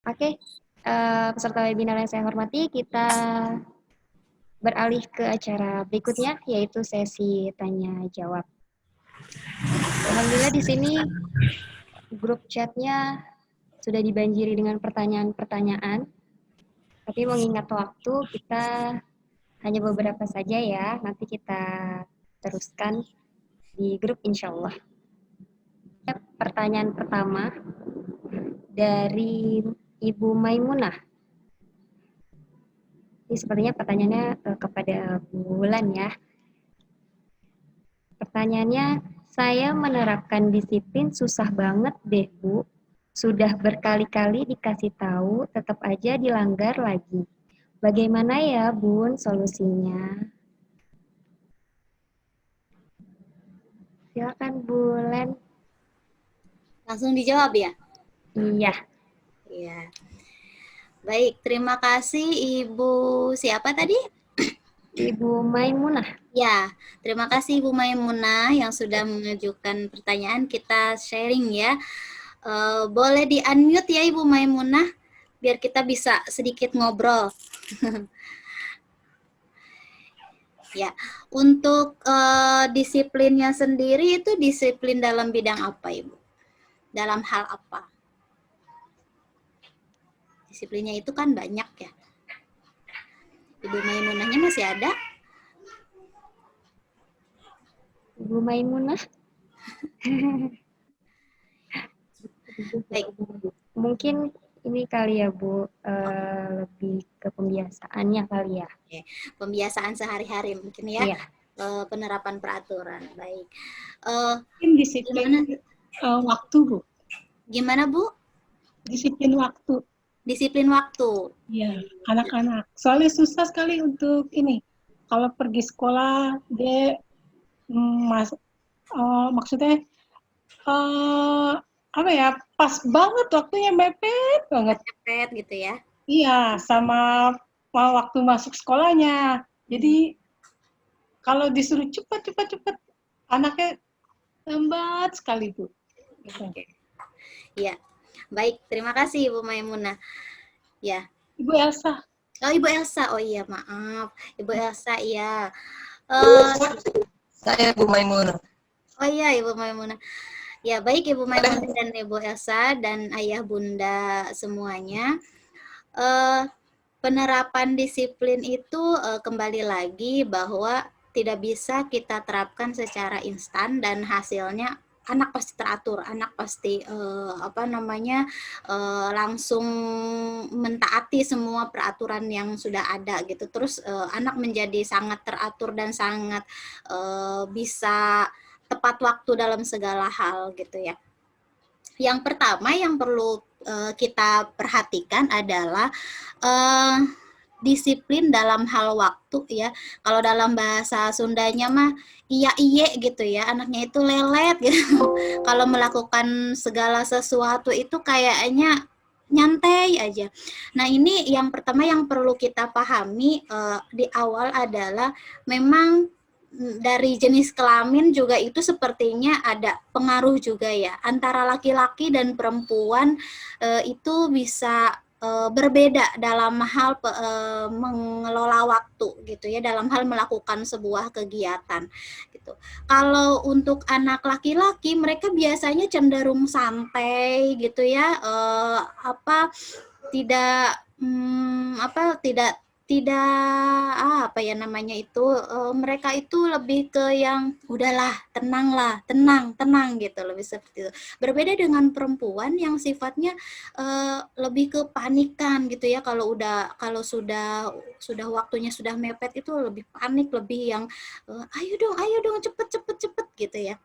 Oke, peserta webinar yang saya hormati, kita beralih ke acara berikutnya, yaitu sesi tanya jawab. Alhamdulillah di sini grup chatnya sudah dibanjiri dengan pertanyaan-pertanyaan, tapi mengingat waktu kita hanya beberapa saja ya, nanti kita teruskan di grup insya Allah. Pertanyaan pertama dari Ibu Maimunah. Ini sepertinya pertanyaannya kepada Bu Wulan ya. Pertanyaannya, saya menerapkan disiplin susah banget deh Bu. Sudah berkali-kali dikasih tahu, tetap aja dilanggar lagi. Bagaimana ya Bun solusinya? Silakan Bulan. Langsung dijawab ya? Iya. Iya. Baik, terima kasih Ibu siapa tadi? Ibu Maimunah. Ya, terima kasih Ibu Maimunah yang sudah mengajukan pertanyaan. Kita sharing ya. Boleh di-unmute ya Ibu Maimunah, biar kita bisa sedikit ngobrol. Ya, untuk disiplinnya sendiri itu disiplin dalam bidang apa Ibu? Dalam hal apa? Disiplinnya itu kan banyak ya. Ibu Maimunahnya masih ada? Ibu Maimunah. Baik. Mungkin ini kali ya Bu, lebih ke pembiasaannya kali ya. Oke. Pembiasaan sehari-hari mungkin ya. Iya. Penerapan peraturan. Baik. Mungkin disiplin waktu Bu. Gimana Bu? Disiplin waktu. Disiplin waktu. Ya, anak-anak. Soalnya susah sekali untuk ini. Kalau pergi sekolah, dia maksudnya apa ya? Pas banget waktunya, mepet banget. Mepet gitu ya? Iya, sama waktu masuk sekolahnya. Jadi kalau disuruh cepat, anaknya lambat sekali Bu. Gitu. Ya, baik. Terima kasih Ibu Maimunah. Ya. Ibu Elsa. Oh, Ibu Elsa. Oh iya, maaf. Ibu Elsa, iya. Saya Bu Maimunah. Oh iya, Ibu Maimunah. Ya, baik Ibu Maimunah dan Ibu Elsa dan Ayah Bunda semuanya. Penerapan disiplin itu kembali lagi bahwa tidak bisa kita terapkan secara instan dan hasilnya anak pasti teratur, anak pasti langsung mentaati semua peraturan yang sudah ada gitu. Terus anak menjadi sangat teratur dan sangat bisa tepat waktu dalam segala hal gitu ya. Yang pertama yang perlu kita perhatikan adalah disiplin dalam hal waktu ya. Kalau dalam bahasa Sundanya mah iya iye gitu ya, anaknya itu lelet gitu. Kalau melakukan segala sesuatu itu kayaknya nyantai aja. Nah, ini yang pertama yang perlu kita pahami di awal adalah memang dari jenis kelamin juga itu sepertinya ada pengaruh juga ya, antara laki-laki dan perempuan itu bisa berbeda dalam hal mengelola waktu gitu ya, dalam hal melakukan sebuah kegiatan gitu. Kalau untuk anak laki-laki mereka biasanya cenderung santai gitu ya, tidak apa ya namanya itu, mereka itu lebih ke yang udahlah tenang gitu, lebih seperti itu. Berbeda dengan perempuan yang sifatnya lebih ke panikan gitu ya, kalau sudah waktunya sudah mepet itu lebih panik, lebih yang ayo dong cepet gitu ya.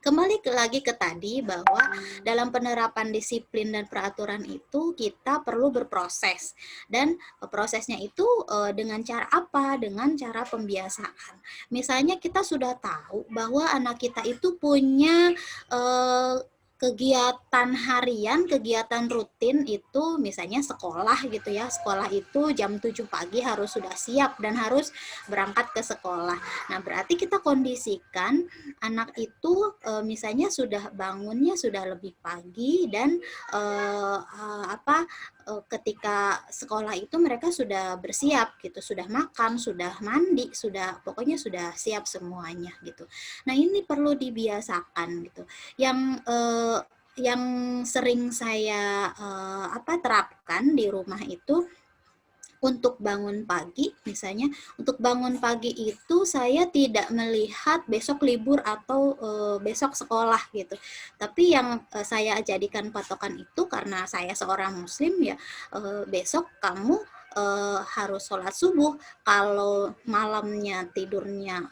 Kembali lagi ke tadi bahwa dalam penerapan disiplin dan peraturan itu kita perlu berproses, dan prosesnya itu dengan cara apa? Dengan cara pembiasaan. Misalnya kita sudah tahu bahwa anak kita itu punya kegiatan harian, kegiatan rutin itu misalnya sekolah gitu ya. Sekolah itu jam 7 pagi harus sudah siap dan harus berangkat ke sekolah. Nah, berarti kita kondisikan anak itu misalnya sudah bangunnya sudah lebih pagi dan ketika sekolah itu mereka sudah bersiap gitu, sudah makan, sudah mandi, sudah pokoknya sudah siap semuanya gitu. Nah, ini perlu dibiasakan gitu. Yang sering saya terapkan di rumah itu untuk bangun pagi, misalnya untuk bangun pagi itu saya tidak melihat besok libur atau besok sekolah gitu. Tapi yang saya jadikan patokan itu karena saya seorang muslim ya, besok kamu harus sholat subuh. Kalau malamnya tidurnya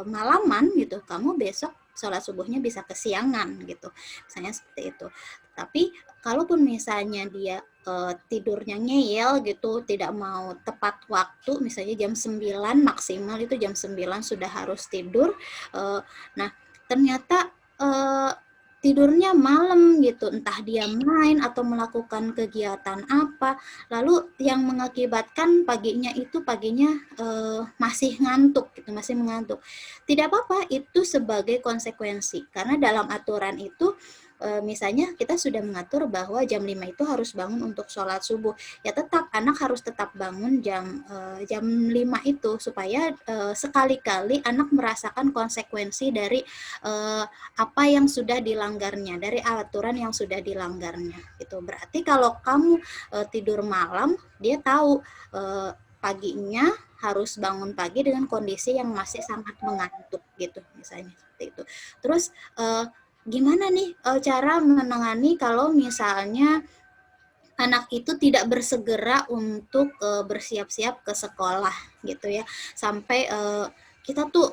malaman gitu, kamu besok sholat subuhnya bisa kesiangan gitu, misalnya seperti itu. Tapi kalaupun misalnya dia tidurnya ngeyel gitu, tidak mau tepat waktu, misalnya jam 9 maksimal, itu jam 9 sudah harus tidur. Nah, ternyata tidurnya malam gitu, entah dia main atau melakukan kegiatan apa, lalu yang mengakibatkan paginya masih ngantuk gitu, masih mengantuk. Tidak apa-apa, itu sebagai konsekuensi, karena dalam aturan itu misalnya kita sudah mengatur bahwa jam 5 itu harus bangun untuk sholat subuh. Ya tetap anak harus tetap bangun jam 5 itu supaya sekali-kali anak merasakan konsekuensi dari apa yang sudah dilanggarnya, dari aturan yang sudah dilanggarnya. Itu berarti kalau kamu tidur malam, dia tahu paginya harus bangun pagi dengan kondisi yang masih sangat mengantuk gitu, misalnya seperti itu. Terus gimana nih cara menangani kalau misalnya anak itu tidak bersegera untuk bersiap-siap ke sekolah gitu ya, sampai kita tuh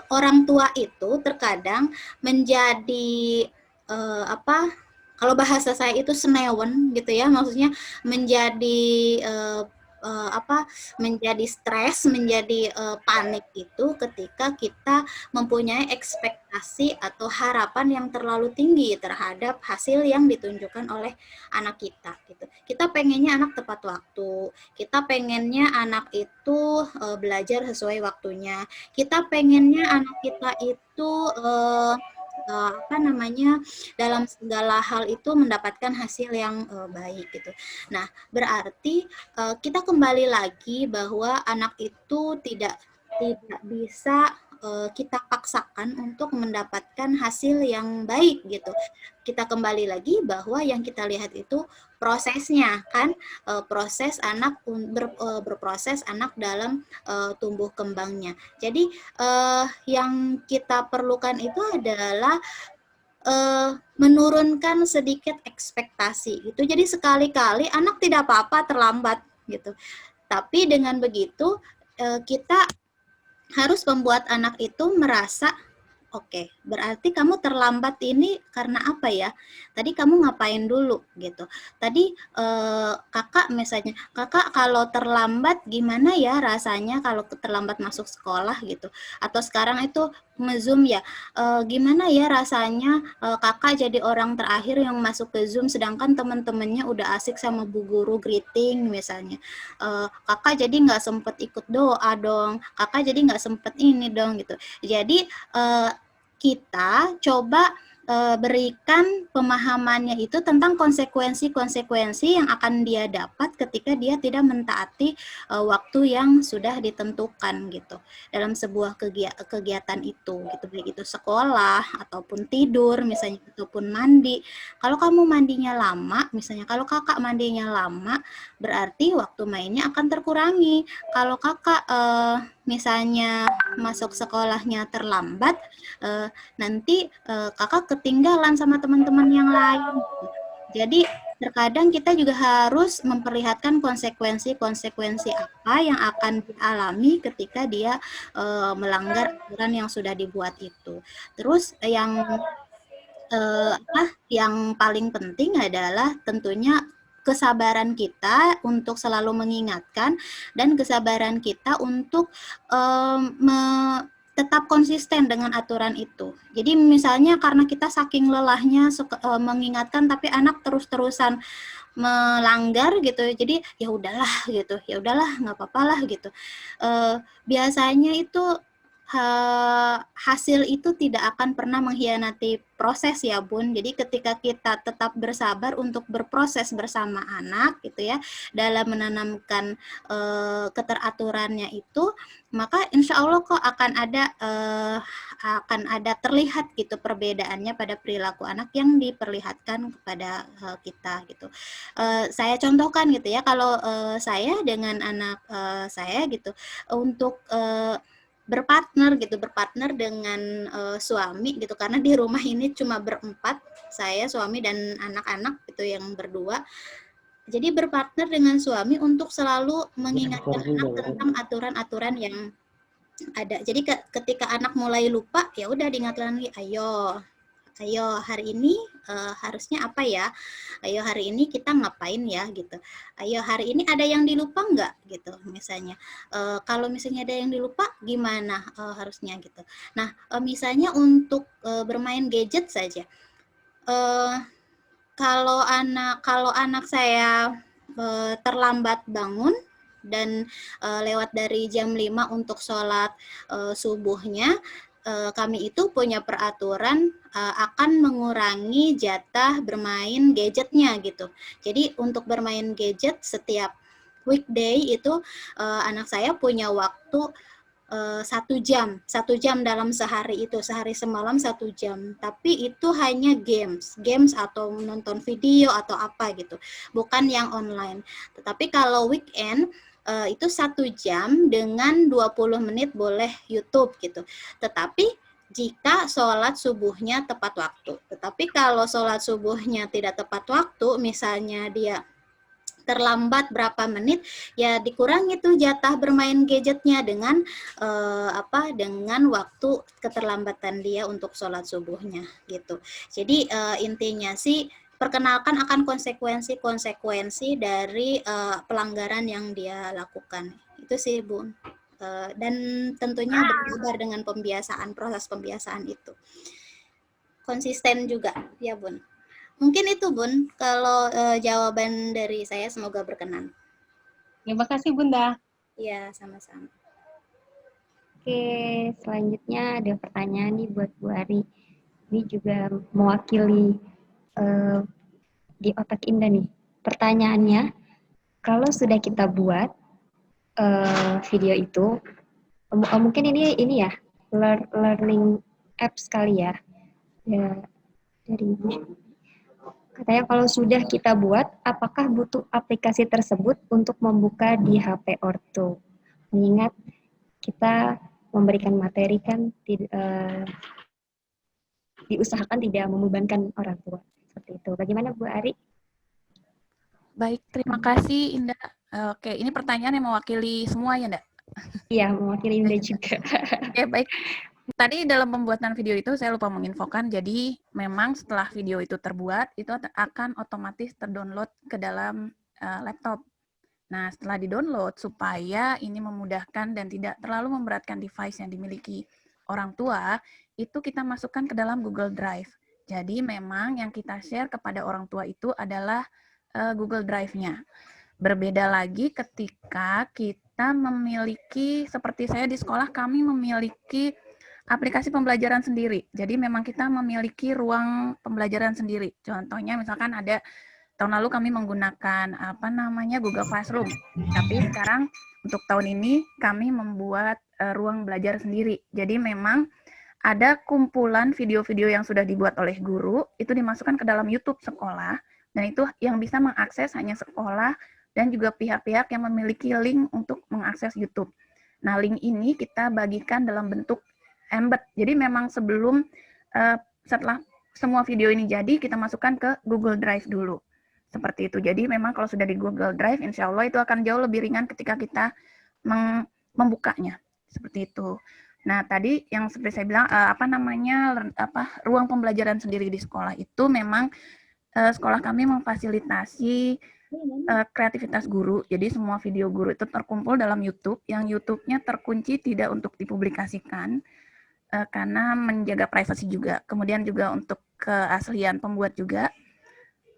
orang tua itu terkadang menjadi kalau bahasa saya itu senewen gitu ya, maksudnya menjadi menjadi stres, menjadi panik itu ketika kita mempunyai ekspektasi atau harapan yang terlalu tinggi terhadap hasil yang ditunjukkan oleh anak kita gitu. Kita pengennya anak tepat waktu, kita pengennya anak itu belajar sesuai waktunya, kita pengennya anak kita itu dalam segala hal itu mendapatkan hasil yang baik gitu. Nah, berarti kita kembali lagi bahwa anak itu tidak bisa kita paksakan untuk mendapatkan hasil yang baik gitu. Kita kembali lagi bahwa yang kita lihat itu prosesnya kan, proses anak berproses anak dalam tumbuh kembangnya. Jadi yang kita perlukan itu adalah menurunkan sedikit ekspektasi gitu. Jadi sekali-kali anak tidak apa-apa terlambat gitu. Tapi dengan begitu kita harus membuat anak itu merasa oke, berarti kamu terlambat ini karena apa ya? Tadi kamu ngapain dulu gitu. Tadi kakak misalnya, kakak kalau terlambat gimana ya rasanya kalau terlambat masuk sekolah gitu. Atau sekarang itu nge-Zoom ya, gimana ya rasanya kakak jadi orang terakhir yang masuk ke Zoom sedangkan teman-temannya udah asik sama bu guru greeting misalnya. Kakak jadi nggak sempet ikut doa dong, kakak jadi nggak sempet ini dong gitu. Jadi kita coba berikan pemahamannya itu tentang konsekuensi-konsekuensi yang akan dia dapat ketika dia tidak mentaati waktu yang sudah ditentukan gitu dalam sebuah kegiatan itu gitu, baik itu sekolah ataupun tidur misalnya ataupun mandi. Kalau kamu mandinya lama, misalnya kalau kakak mandinya lama, berarti waktu mainnya akan terkurangi. Kalau kakak misalnya masuk sekolahnya terlambat, nanti kakak ketinggalan sama teman-teman yang lain. Jadi terkadang kita juga harus memperlihatkan konsekuensi-konsekuensi apa yang akan dialami ketika dia melanggar aturan yang sudah dibuat itu. Terus yang paling penting adalah tentunya kesabaran kita untuk selalu mengingatkan dan kesabaran kita untuk tetap konsisten dengan aturan itu. Jadi misalnya karena kita saking lelahnya mengingatkan tapi anak terus-terusan melanggar gitu, jadi ya udahlah nggak apa-apa lah gitu. Biasanya itu hasil itu tidak akan pernah mengkhianati proses ya Bun. Jadi ketika kita tetap bersabar untuk berproses bersama anak gitu ya, dalam menanamkan keteraturannya itu, maka insya Allah kok akan ada terlihat gitu perbedaannya pada perilaku anak yang diperlihatkan kepada kita gitu. Saya contohkan gitu ya, kalau saya dengan anak saya gitu, untuk berpartner dengan suami gitu, karena di rumah ini cuma berempat, saya, suami, dan anak-anak gitu yang berdua. Jadi berpartner dengan suami untuk selalu mengingatkan anak tentang aturan-aturan yang ada. Jadi ketika anak mulai lupa, ya udah diingatkan lagi, ayo hari ini harusnya apa ya? Ayo hari ini kita ngapain ya gitu. Ayo hari ini ada yang dilupa nggak gitu misalnya. Kalau misalnya ada yang dilupa gimana harusnya gitu. Nah misalnya untuk bermain gadget saja. Kalau anak saya terlambat bangun dan lewat dari jam 5 untuk sholat subuhnya, kami itu punya peraturan akan mengurangi jatah bermain gadgetnya gitu. Jadi untuk bermain gadget setiap weekday itu anak saya punya waktu 1 jam dalam sehari itu, sehari semalam 1 jam. Tapi itu hanya games atau menonton video atau apa gitu, bukan yang online. Tetapi kalau weekend itu 1 jam dengan 20 menit boleh YouTube gitu. Tetapi jika sholat subuhnya tepat waktu. Tetapi kalau sholat subuhnya tidak tepat waktu, misalnya dia terlambat berapa menit, ya dikurangi tuh jatah bermain gadgetnya dengan dengan waktu keterlambatan dia untuk sholat subuhnya gitu. Jadi intinya sih perkenalkan akan konsekuensi dari pelanggaran yang dia lakukan. Itu sih Bun. Dan tentunya bersabar dengan proses pembiasaan itu. Konsisten juga ya Bun. Mungkin itu Bun, kalau jawaban dari saya semoga berkenan. Terima kasih Bunda. Iya, sama-sama. Oke, selanjutnya ada pertanyaan nih buat Bu Ari. Ini juga mewakili di Otak Indah nih. Pertanyaannya, kalau sudah kita buat video itu, mungkin ini ya, learning apps kali ya. Ya, dari katanya kalau sudah kita buat, apakah butuh aplikasi tersebut untuk membuka di HP ortu? Mengingat kita memberikan materi kan diusahakan tidak membebankan orang tua. Seperti itu. Bagaimana Bu Ari? Baik, terima kasih Indah. Oke, ini pertanyaan yang mewakili semua ya, Ndak? Iya, mewakili Indah juga. Oke, baik. Tadi dalam pembuatan video itu saya lupa menginfokan, jadi memang setelah video itu terbuat, itu akan otomatis terdownload ke dalam laptop. Nah, setelah di-download, supaya ini memudahkan dan tidak terlalu memberatkan device yang dimiliki orang tua, itu kita masukkan ke dalam Google Drive. Jadi memang yang kita share kepada orang tua itu adalah Google Drive-nya. Berbeda lagi ketika kita memiliki, seperti saya di sekolah, kami memiliki aplikasi pembelajaran sendiri. Jadi memang kita memiliki ruang pembelajaran sendiri. Contohnya misalkan ada tahun lalu kami menggunakan Google Classroom. Tapi sekarang untuk tahun ini kami membuat ruang belajar sendiri. Jadi memang ada kumpulan video-video yang sudah dibuat oleh guru, itu dimasukkan ke dalam YouTube sekolah, dan itu yang bisa mengakses hanya sekolah dan juga pihak-pihak yang memiliki link untuk mengakses YouTube. Nah, link ini kita bagikan dalam bentuk embed. Jadi memang setelah semua video ini jadi, kita masukkan ke Google Drive dulu. Seperti itu. Jadi memang kalau sudah di Google Drive, insya Allah itu akan jauh lebih ringan ketika kita membukanya. Seperti itu. Nah, tadi yang seperti saya bilang, ruang pembelajaran sendiri di sekolah itu memang sekolah kami memfasilitasi kreativitas guru. Jadi semua video guru itu terkumpul dalam YouTube, yang YouTube-nya terkunci tidak untuk dipublikasikan, karena menjaga privasi juga. Kemudian juga untuk keaslian pembuat juga.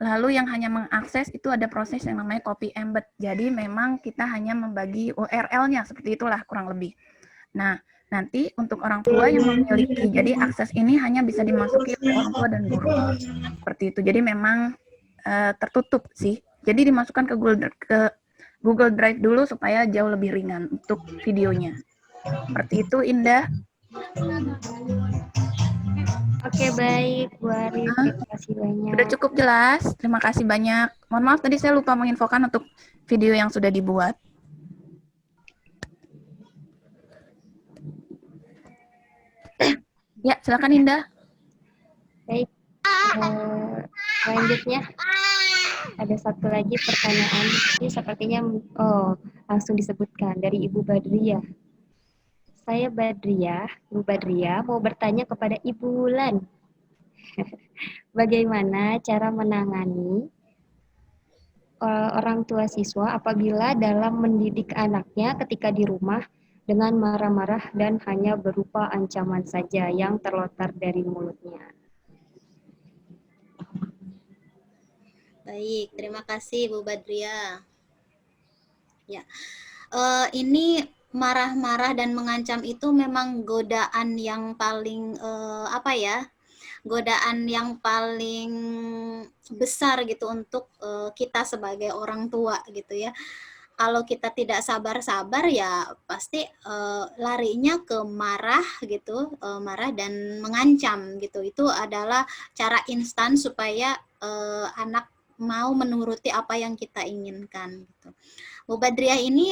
Lalu yang hanya mengakses itu ada proses yang namanya copy embed. Jadi memang kita hanya membagi URL-nya, seperti itulah kurang lebih. Nah, Nanti untuk orang tua yang memiliki, jadi akses ini hanya bisa dimasuki oleh orang tua dan guru. Seperti itu. Jadi memang tertutup sih. Jadi dimasukkan ke Google Drive dulu supaya jauh lebih ringan untuk videonya. Seperti itu, Indah. Oke, baik, Bu Arif. Terima kasih banyak. Sudah cukup jelas. Terima kasih banyak. Mohon maaf tadi saya lupa menginfokan untuk video yang sudah dibuat. Ya, silakan Indah. Baik. Selanjutnya ada satu lagi pertanyaan. Ini sepertinya langsung disebutkan dari Ibu Badriah. Saya Badriah, Ibu Badriah mau bertanya kepada Ibu Wulan. Bagaimana cara menangani orang tua siswa apabila dalam mendidik anaknya ketika di rumah dengan marah-marah dan hanya berupa ancaman saja yang terlontar dari mulutnya. Baik, terima kasih Bu Badria. Ya, ini marah-marah dan mengancam itu memang godaan yang paling godaan yang paling besar gitu untuk kita sebagai orang tua gitu ya. Kalau kita tidak sabar-sabar ya pasti larinya ke marah gitu, marah dan mengancam gitu. Itu adalah cara instan supaya anak mau menuruti apa yang kita inginkan gitu. Bu Badriah ini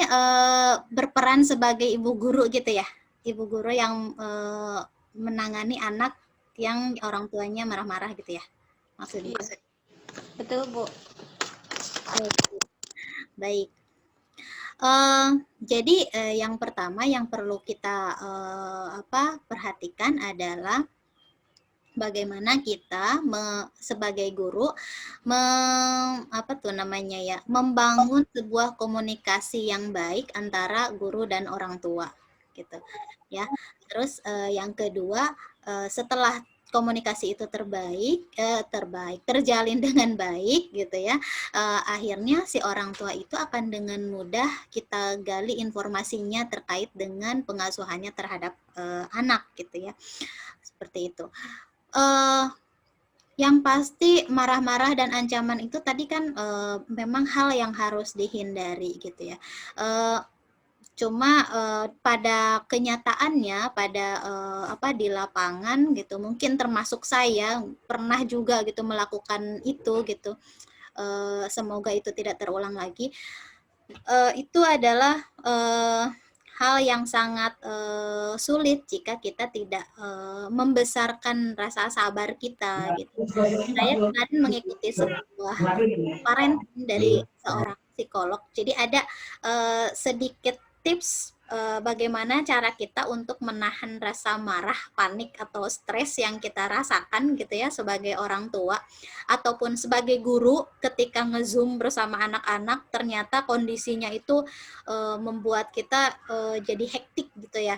berperan sebagai ibu guru gitu ya, ibu guru yang menangani anak yang orang tuanya marah-marah gitu ya, maksudnya. Betul, Bu. Baik. Jadi yang pertama yang perlu kita perhatikan adalah bagaimana kita sebagai guru membangun sebuah komunikasi yang baik antara guru dan orang tua gitu ya. Terus yang kedua, setelah komunikasi itu terjalin dengan baik gitu ya, akhirnya si orang tua itu akan dengan mudah kita gali informasinya terkait dengan pengasuhannya terhadap anak gitu ya, seperti itu. Yang pasti marah-marah dan ancaman itu tadi kan memang hal yang harus dihindari gitu ya. Cuma pada kenyataannya, di lapangan gitu, mungkin termasuk saya pernah juga gitu melakukan itu gitu. Semoga itu tidak terulang lagi. Itu adalah hal yang sangat sulit jika kita tidak membesarkan rasa sabar kita gitu. Saya kemarin mengikuti sebuah parenting dari seorang psikolog. Jadi ada sedikit tips bagaimana cara kita untuk menahan rasa marah, panik atau stres yang kita rasakan gitu ya sebagai orang tua ataupun sebagai guru ketika nge-zoom bersama anak-anak, ternyata kondisinya itu membuat kita jadi hektik gitu ya.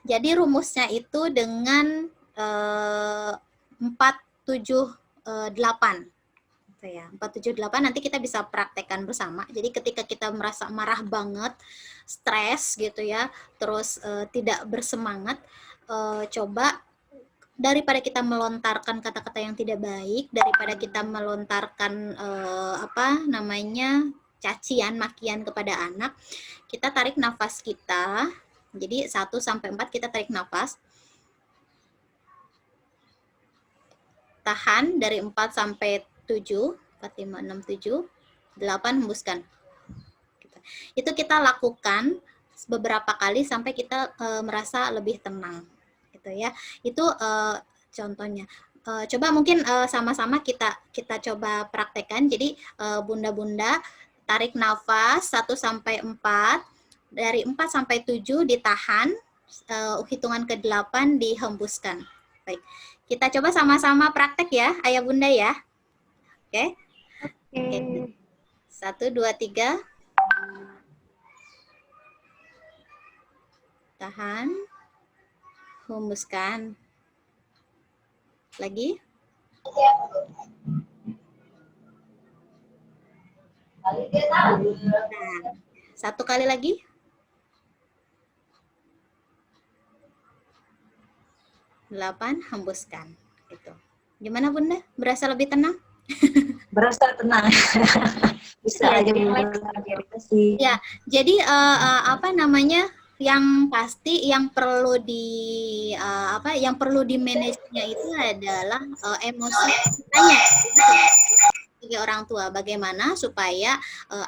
Jadi rumusnya itu dengan 478 gitu ya. 478 nanti kita bisa praktekkan bersama. Jadi ketika kita merasa marah banget, stres gitu ya, terus tidak bersemangat, coba daripada kita melontarkan kata-kata yang tidak baik, daripada kita melontarkan cacian, makian kepada anak, kita tarik nafas kita. Jadi 1 sampai 4 kita tarik nafas. Tahan dari 4 sampai 7, 4, 5, 6, 7, 8 hembuskan. Itu kita lakukan beberapa kali sampai kita merasa lebih tenang. Gitu ya. Itu contohnya. Coba mungkin sama-sama kita coba praktekkan. Jadi bunda-bunda tarik nafas 1 sampai 4, dari 4 sampai 7 ditahan, hitungan ke-8 dihembuskan. Baik. Kita coba sama-sama praktek ya, Ayah Bunda ya. Oke. Oke. 1, 2, 3. Tahan. Hembuskan. Lagi. Nah, 1 kali lagi. 8, hembuskan. Gitu. Gimana Bunda? Berasa lebih tenang? Berasa tenang. Bisa Iya, aja jadi Bu. relax Terima kasih. Ya, jadi apa namanya? Yang pasti yang perlu yang perlu di manage-nya itu adalah emosi kitanya sebagai orang tua. Bagaimana supaya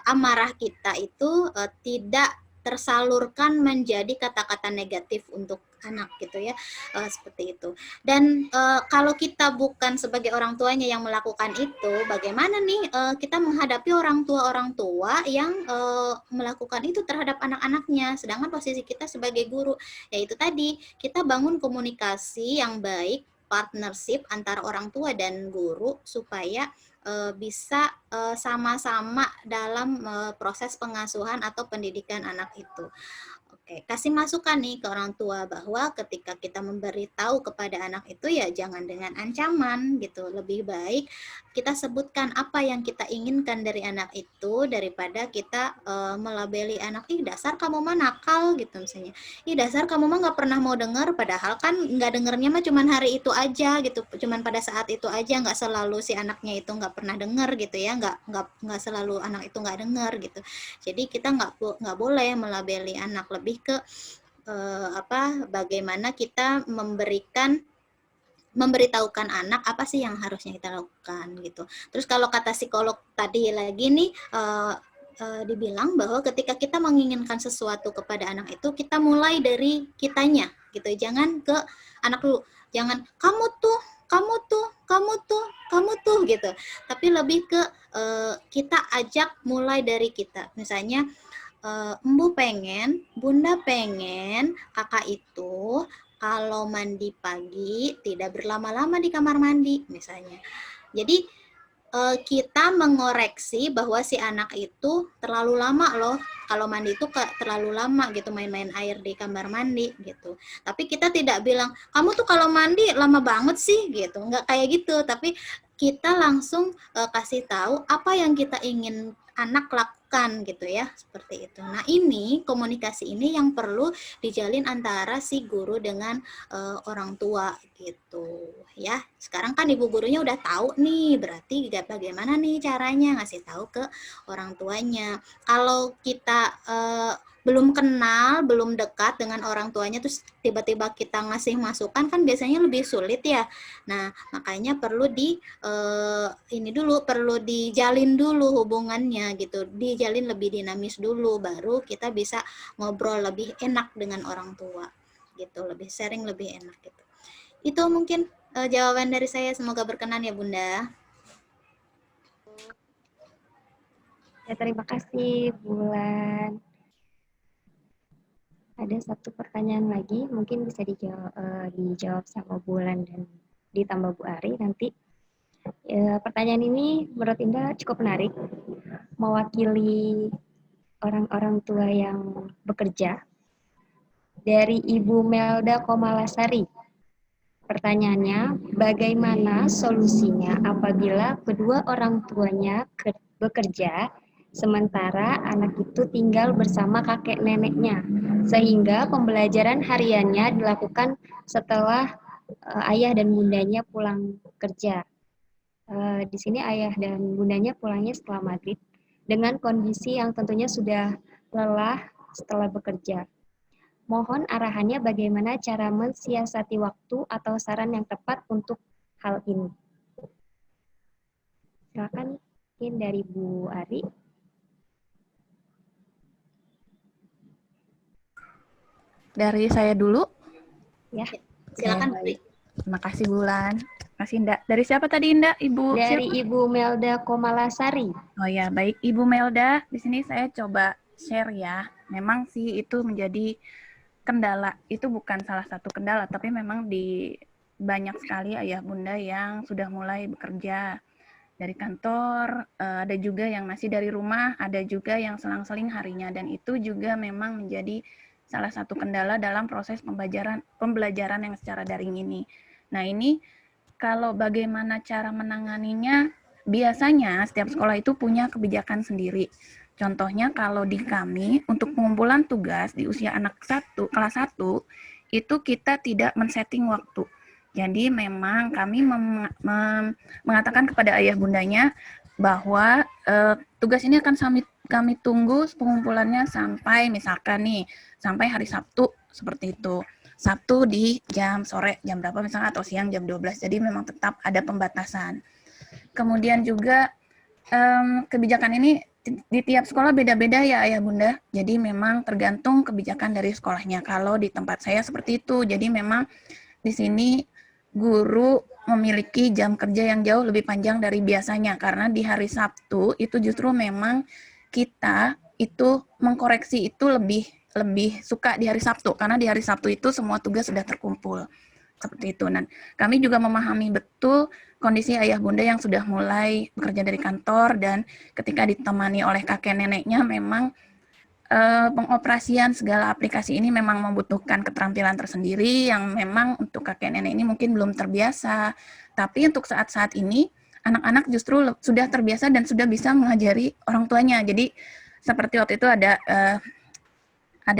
amarah kita itu tidak tersalurkan menjadi kata-kata negatif untuk anak gitu ya, seperti itu. Dan kalau kita bukan sebagai orang tuanya yang melakukan itu, bagaimana nih kita menghadapi orang tua yang melakukan itu terhadap anak-anaknya, sedangkan posisi kita sebagai guru, yaitu tadi kita bangun komunikasi yang baik, partnership antara orang tua dan guru supaya bisa sama-sama dalam proses pengasuhan atau pendidikan anak itu. Oke, kasih masukan nih ke orang tua bahwa ketika kita memberitahu kepada anak itu ya jangan dengan ancaman gitu. Lebih baik kita sebutkan apa yang kita inginkan dari anak itu daripada kita melabeli anak, ih dasar kamu mah nakal gitu misalnya. Ih dasar kamu mah nggak pernah mau dengar, padahal kan nggak dengernya mah cuman hari itu aja gitu, cuman pada saat itu aja, nggak selalu si anaknya itu nggak pernah denger gitu ya, nggak selalu anak itu nggak denger gitu. Jadi kita nggak boleh melabeli anak, lebih ke bagaimana kita memberitahukan anak apa sih yang harusnya kita lakukan gitu. Terus kalau kata psikolog tadi lagi nih dibilang bahwa ketika kita menginginkan sesuatu kepada anak itu kita mulai dari kitanya gitu. Jangan ke anak dulu. Jangan kamu tuh gitu. Tapi lebih ke kita ajak mulai dari kita. Misalnya Embu pengen, Bunda pengen kakak itu kalau mandi pagi tidak berlama-lama di kamar mandi misalnya. Jadi kita mengoreksi bahwa si anak itu terlalu lama loh kalau mandi itu terlalu lama gitu, main-main air di kamar mandi gitu. Tapi kita tidak bilang kamu tuh kalau mandi lama banget sih gitu, nggak kayak gitu. Tapi kita langsung kasih tahu apa yang kita ingin anak lakukan gitu ya, seperti itu. Nah ini komunikasi ini yang perlu dijalin antara si guru dengan orang tua gitu ya. Sekarang kan ibu gurunya udah tahu nih, berarti bagaimana nih caranya ngasih tahu ke orang tuanya. Kalau kita belum kenal, belum dekat dengan orang tuanya, terus tiba-tiba kita ngasih masukan kan biasanya lebih sulit ya. Nah makanya perlu perlu dijalin dulu hubungannya gitu, dijalin lebih dinamis dulu, baru kita bisa ngobrol lebih enak dengan orang tua gitu, lebih sharing lebih enak gitu. Itu mungkin jawaban dari saya, semoga berkenan ya Bunda. Ya, terima kasih Bulan. Ada satu pertanyaan lagi, mungkin bisa dijawab sama Bulan dan ditambah Bu Ari nanti. Pertanyaan ini menurut Indah cukup menarik, mewakili orang-orang tua yang bekerja. Dari Ibu Melda Komalasari. Pertanyaannya, bagaimana solusinya apabila kedua orang tuanya bekerja, sementara anak itu tinggal bersama kakek neneknya, sehingga pembelajaran hariannya dilakukan setelah ayah dan bundanya pulang kerja. Di sini ayah dan bundanya pulangnya setelah maghrib, dengan kondisi yang tentunya sudah lelah setelah bekerja. Mohon arahannya bagaimana cara mensiasati waktu atau saran yang tepat untuk hal ini. Silakan mungkin dari Bu Ari. Dari saya dulu. Ya. Silakan. Baik. Terima kasih Bulan. Terima kasih Indah. Dari siapa tadi Indah? Ibu Dari siapa? Ibu Melda Komalasari. Oh ya, baik Ibu Melda. Di sini saya coba share ya. Memang sih itu menjadi kendala. Itu bukan salah satu kendala, tapi memang di banyak sekali ayah bunda yang sudah mulai bekerja dari kantor, ada juga yang masih dari rumah, ada juga yang selang-seling harinya, dan itu juga memang menjadi salah satu kendala dalam proses pembelajaran yang secara daring ini. Nah ini kalau bagaimana cara menanganinya, biasanya setiap sekolah itu punya kebijakan sendiri. Contohnya kalau di kami, untuk pengumpulan tugas di usia anak kelas 1, itu kita tidak men-setting waktu. Jadi memang kami mengatakan kepada ayah bundanya bahwa tugas ini akan kami tunggu pengumpulannya sampai misalkan nih, sampai hari Sabtu seperti itu. Sabtu di jam sore, jam berapa misalnya, atau siang jam 12. Jadi memang tetap ada pembatasan. Kemudian juga kebijakan ini di tiap sekolah beda-beda ya ayah bunda. Jadi memang tergantung kebijakan dari sekolahnya. Kalau di tempat saya seperti itu. Jadi memang di sini guru memiliki jam kerja yang jauh lebih panjang dari biasanya. Karena di hari Sabtu itu justru memang kita itu mengkoreksi itu lebih suka di hari Sabtu. Karena di hari Sabtu itu semua tugas sudah terkumpul. Seperti itu. Dan kami juga memahami betul kondisi ayah bunda yang sudah mulai bekerja dari kantor dan ketika ditemani oleh kakek neneknya memang pengoperasian segala aplikasi ini memang membutuhkan keterampilan tersendiri yang memang untuk kakek nenek ini mungkin belum terbiasa. Tapi untuk saat-saat ini anak-anak justru sudah terbiasa dan sudah bisa mengajari orang tuanya. Jadi seperti waktu itu ada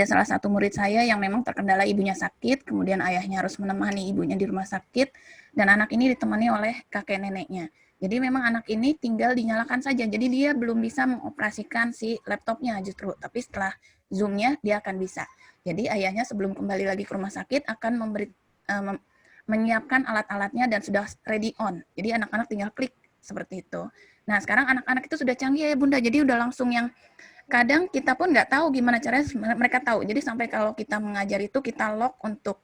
salah satu murid saya yang memang terkendala ibunya sakit, kemudian ayahnya harus menemani ibunya di rumah sakit, dan anak ini ditemani oleh kakek neneknya. Jadi memang anak ini tinggal dinyalakan saja, jadi dia belum bisa mengoperasikan si laptopnya justru, tapi setelah Zoom-nya dia akan bisa. Jadi ayahnya sebelum kembali lagi ke rumah sakit akan menyiapkan alat-alatnya dan sudah ready on. Jadi anak-anak tinggal klik seperti itu. Nah sekarang anak-anak itu sudah canggih ya bunda, jadi udah langsung yang kadang kita pun nggak tahu gimana caranya mereka tahu. Jadi sampai kalau kita mengajar itu kita lock untuk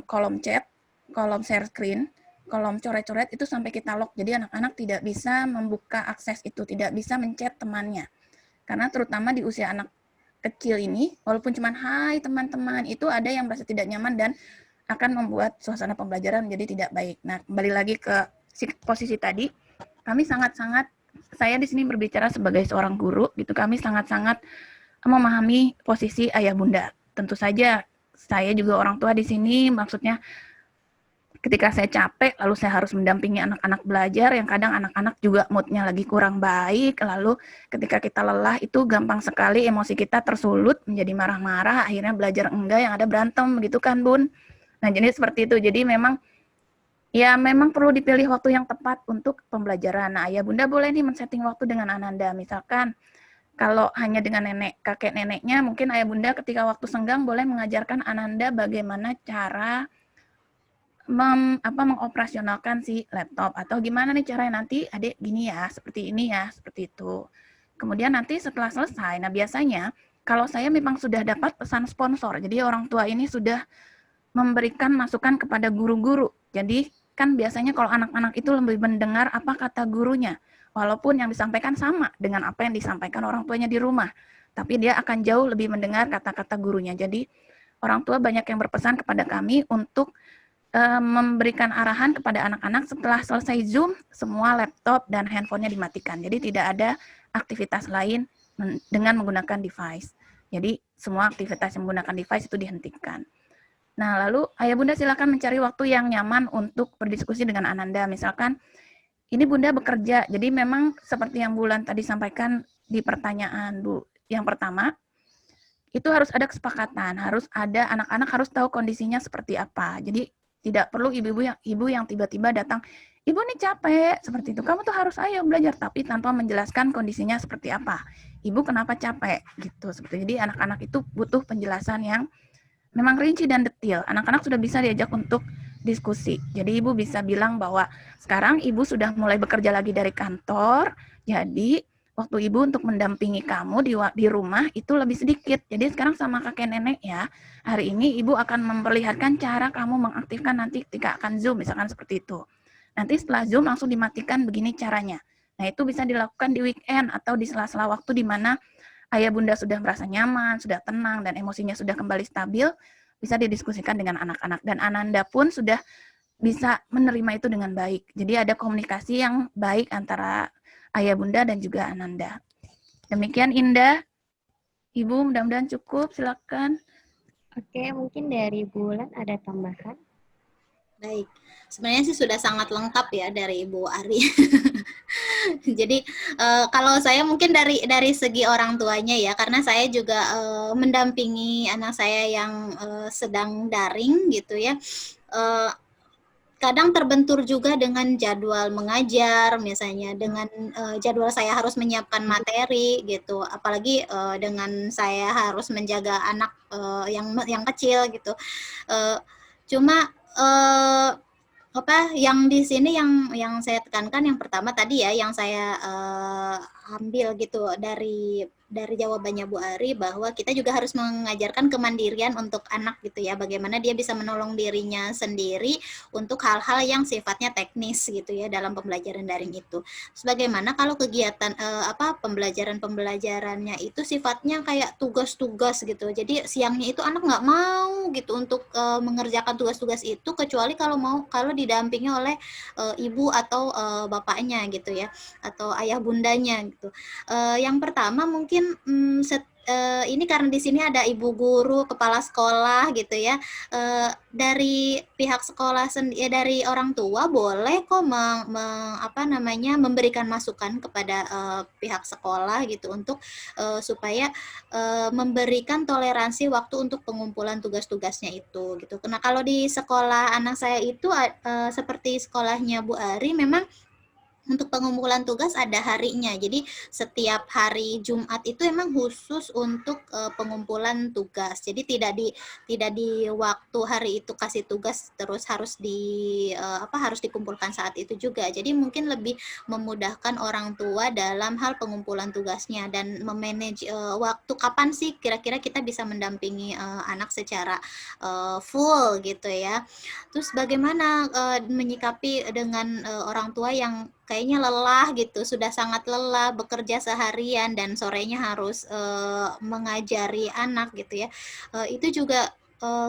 kolom chat, kolom share screen, kolom coret-coret itu sampai kita lock. Jadi anak-anak tidak bisa membuka akses itu, tidak bisa menchat temannya. Karena terutama di usia anak kecil ini, walaupun cuma hai teman-teman, itu ada yang merasa tidak nyaman dan akan membuat suasana pembelajaran menjadi tidak baik. Nah, kembali lagi ke posisi tadi, kami sangat-sangat, saya di sini berbicara sebagai seorang guru, gitu. Kami sangat-sangat memahami posisi ayah bunda. Tentu saja saya juga orang tua di sini, maksudnya ketika saya capek, lalu saya harus mendampingi anak-anak belajar, yang kadang anak-anak juga moodnya lagi kurang baik, lalu ketika kita lelah itu gampang sekali emosi kita tersulut menjadi marah-marah, akhirnya belajar enggak, yang ada berantem, gitu kan Bun. Nah jadi seperti itu, jadi memang ya memang perlu dipilih waktu yang tepat untuk pembelajaran. Nah ayah bunda boleh nih men-setting waktu dengan Ananda, misalkan kalau hanya dengan kakek neneknya, mungkin ayah bunda ketika waktu senggang boleh mengajarkan Ananda bagaimana cara mengoperasionalkan si laptop, atau gimana nih caranya nanti adik gini ya, seperti ini ya, seperti itu. Kemudian nanti setelah selesai, nah biasanya kalau saya memang sudah dapat pesan sponsor, jadi orang tua ini sudah memberikan masukan kepada guru-guru. Jadi kan biasanya kalau anak-anak itu lebih mendengar apa kata gurunya, walaupun yang disampaikan sama dengan apa yang disampaikan orang tuanya di rumah, tapi dia akan jauh lebih mendengar kata-kata gurunya. Jadi orang tua banyak yang berpesan kepada kami untuk memberikan arahan kepada anak-anak setelah selesai Zoom, semua laptop dan handphonenya dimatikan. Jadi tidak ada aktivitas lain dengan menggunakan device. Jadi semua aktivitas yang menggunakan device itu dihentikan. Nah, lalu ayah bunda silakan mencari waktu yang nyaman untuk berdiskusi dengan Ananda. Misalkan, ini bunda bekerja, jadi memang seperti yang Bulan tadi sampaikan di pertanyaan Bu, yang pertama, itu harus ada kesepakatan, harus ada anak-anak harus tahu kondisinya seperti apa. Jadi tidak perlu ibu yang tiba-tiba datang, ibu nih capek, seperti itu. Kamu tuh harus ayo belajar, tapi tanpa menjelaskan kondisinya seperti apa. Ibu kenapa capek, gitu. Seperti jadi anak-anak itu butuh penjelasan yang memang rinci dan detail. Anak-anak sudah bisa diajak untuk diskusi. Jadi ibu bisa bilang bahwa sekarang ibu sudah mulai bekerja lagi dari kantor, jadi waktu ibu untuk mendampingi kamu di rumah itu lebih sedikit. Jadi sekarang sama kakek nenek ya, hari ini ibu akan memperlihatkan cara kamu mengaktifkan nanti ketika akan Zoom, misalkan seperti itu. Nanti setelah Zoom langsung dimatikan begini caranya. Nah itu bisa dilakukan di weekend atau di sela-sela waktu di mana ayah bunda sudah merasa nyaman, sudah tenang, dan emosinya sudah kembali stabil, bisa didiskusikan dengan anak-anak. Dan Ananda pun sudah bisa menerima itu dengan baik. Jadi ada komunikasi yang baik antara ayah bunda dan juga Ananda. Demikian Indah. Ibu mudah-mudahan cukup, silakan. Oke, mungkin dari Bulan ada tambahan. Baik, sebenarnya sih sudah sangat lengkap ya dari Ibu Ari. Jadi kalau saya mungkin dari segi orang tuanya ya, karena saya juga mendampingi anak saya yang sedang daring gitu ya. kadang terbentur juga dengan jadwal mengajar, misalnya dengan jadwal saya harus menyiapkan materi gitu, apalagi dengan saya harus menjaga anak yang kecil gitu. Cuma yang di sini yang saya tekankan yang pertama tadi ya, yang saya ambil gitu dari jawabannya Bu Ari, bahwa kita juga harus mengajarkan kemandirian untuk anak gitu ya, bagaimana dia bisa menolong dirinya sendiri untuk hal-hal yang sifatnya teknis gitu ya dalam pembelajaran daring itu. Sebagaimana kalau kegiatan pembelajarannya itu sifatnya kayak tugas-tugas gitu, jadi siangnya itu anak nggak mau gitu untuk mengerjakan tugas-tugas itu, kecuali kalau didampingi oleh ibu atau bapaknya gitu ya, atau ayah bundanya gitu. Yang pertama mungkin ini karena di sini ada ibu guru, kepala sekolah gitu ya, dari pihak sekolah dari orang tua boleh kok memberikan masukan kepada pihak sekolah gitu, untuk supaya memberikan toleransi waktu untuk pengumpulan tugas-tugasnya itu gitu. Nah, kalau di sekolah anak saya itu seperti sekolahnya Bu Ari, memang untuk pengumpulan tugas ada harinya. Jadi setiap hari Jumat itu emang khusus untuk pengumpulan tugas. Jadi tidak di waktu hari itu kasih tugas terus harus dikumpulkan saat itu juga. Jadi mungkin lebih memudahkan orang tua dalam hal pengumpulan tugasnya dan memanage waktu kapan sih kira-kira kita bisa mendampingi anak secara full gitu ya. Terus bagaimana menyikapi dengan orang tua yang kayaknya lelah gitu, sudah sangat lelah bekerja seharian dan sorenya harus mengajari anak gitu ya. Itu juga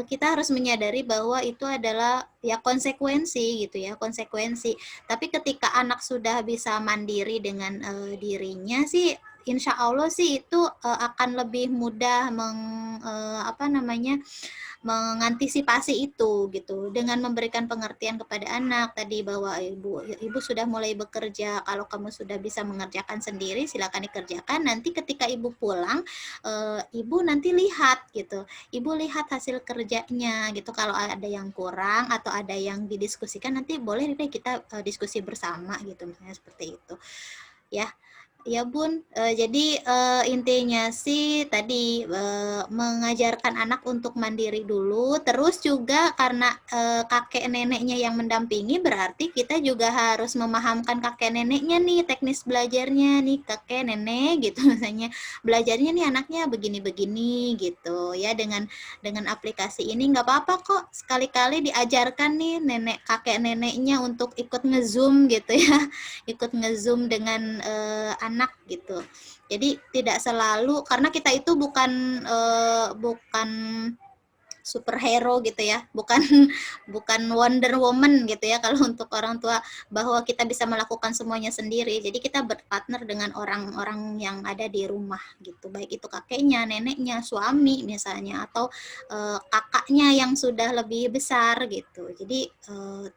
kita harus menyadari bahwa itu adalah ya konsekuensi gitu ya, konsekuensi. Tapi ketika anak sudah bisa mandiri dengan dirinya sih, insya Allah sih itu akan lebih mudah mengantisipasi itu gitu, dengan memberikan pengertian kepada anak tadi bahwa ibu sudah mulai bekerja, kalau kamu sudah bisa mengerjakan sendiri silakan dikerjakan, nanti ketika ibu pulang ibu nanti lihat gitu, ibu lihat hasil kerjanya gitu, kalau ada yang kurang atau ada yang didiskusikan nanti boleh deh kita diskusi bersama gitu, misalnya seperti itu ya. Ya Bun, jadi intinya sih tadi mengajarkan anak untuk mandiri dulu, terus juga karena kakek neneknya yang mendampingi, berarti kita juga harus memahamkan kakek neneknya nih teknis belajarnya nih, kakek nenek gitu misalnya belajarnya nih anaknya begini-begini gitu ya, dengan aplikasi ini nggak apa-apa kok sekali-kali diajarkan nih kakek neneknya untuk ikut nge-zoom gitu ya, ikut nge-zoom dengan anak gitu. Jadi tidak selalu, karena kita itu bukan superhero gitu ya, bukan Wonder Woman gitu ya kalau untuk orang tua, bahwa kita bisa melakukan semuanya sendiri. Jadi kita berpartner dengan orang-orang yang ada di rumah gitu, baik itu kakeknya, neneknya, suami misalnya, atau kakaknya yang sudah lebih besar gitu. Jadi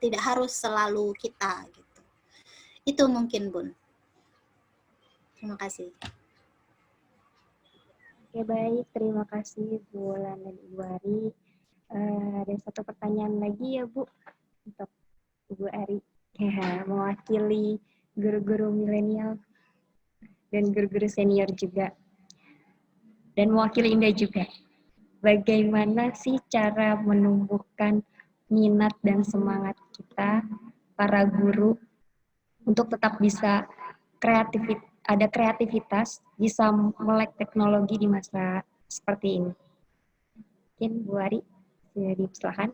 tidak harus selalu kita gitu. Itu mungkin Bun. Terima kasih. Oke, baik. Terima kasih Bu Lan dan Ibu Ari. Ada satu pertanyaan lagi ya Bu, untuk Ibu Ari. Ya, mewakili guru-guru milenial dan guru-guru senior juga. Dan mewakili Indah juga. Bagaimana sih cara menumbuhkan minat dan semangat kita, para guru, untuk tetap bisa ada kreativitas, bisa melek teknologi di masa seperti ini. Mungkin Bu Ari, sudah dipersilakan.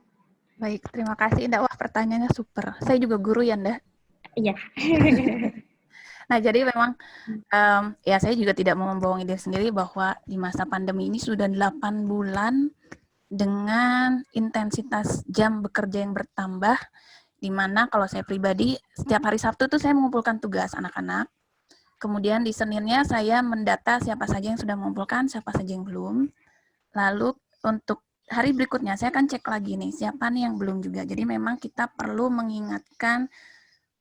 Baik, terima kasih Indah. Wah, pertanyaannya super. Saya juga guru ya, Indah. Iya. Nah, jadi memang ya saya juga tidak mau membohongi diri sendiri bahwa di masa pandemi ini sudah 8 bulan dengan intensitas jam bekerja yang bertambah, di mana kalau saya pribadi setiap hari Sabtu itu saya mengumpulkan tugas anak-anak. Kemudian di Seninnya saya mendata siapa saja yang sudah mengumpulkan, siapa saja yang belum. Lalu untuk hari berikutnya saya akan cek lagi nih, siapa nih yang belum juga. Jadi memang kita perlu mengingatkan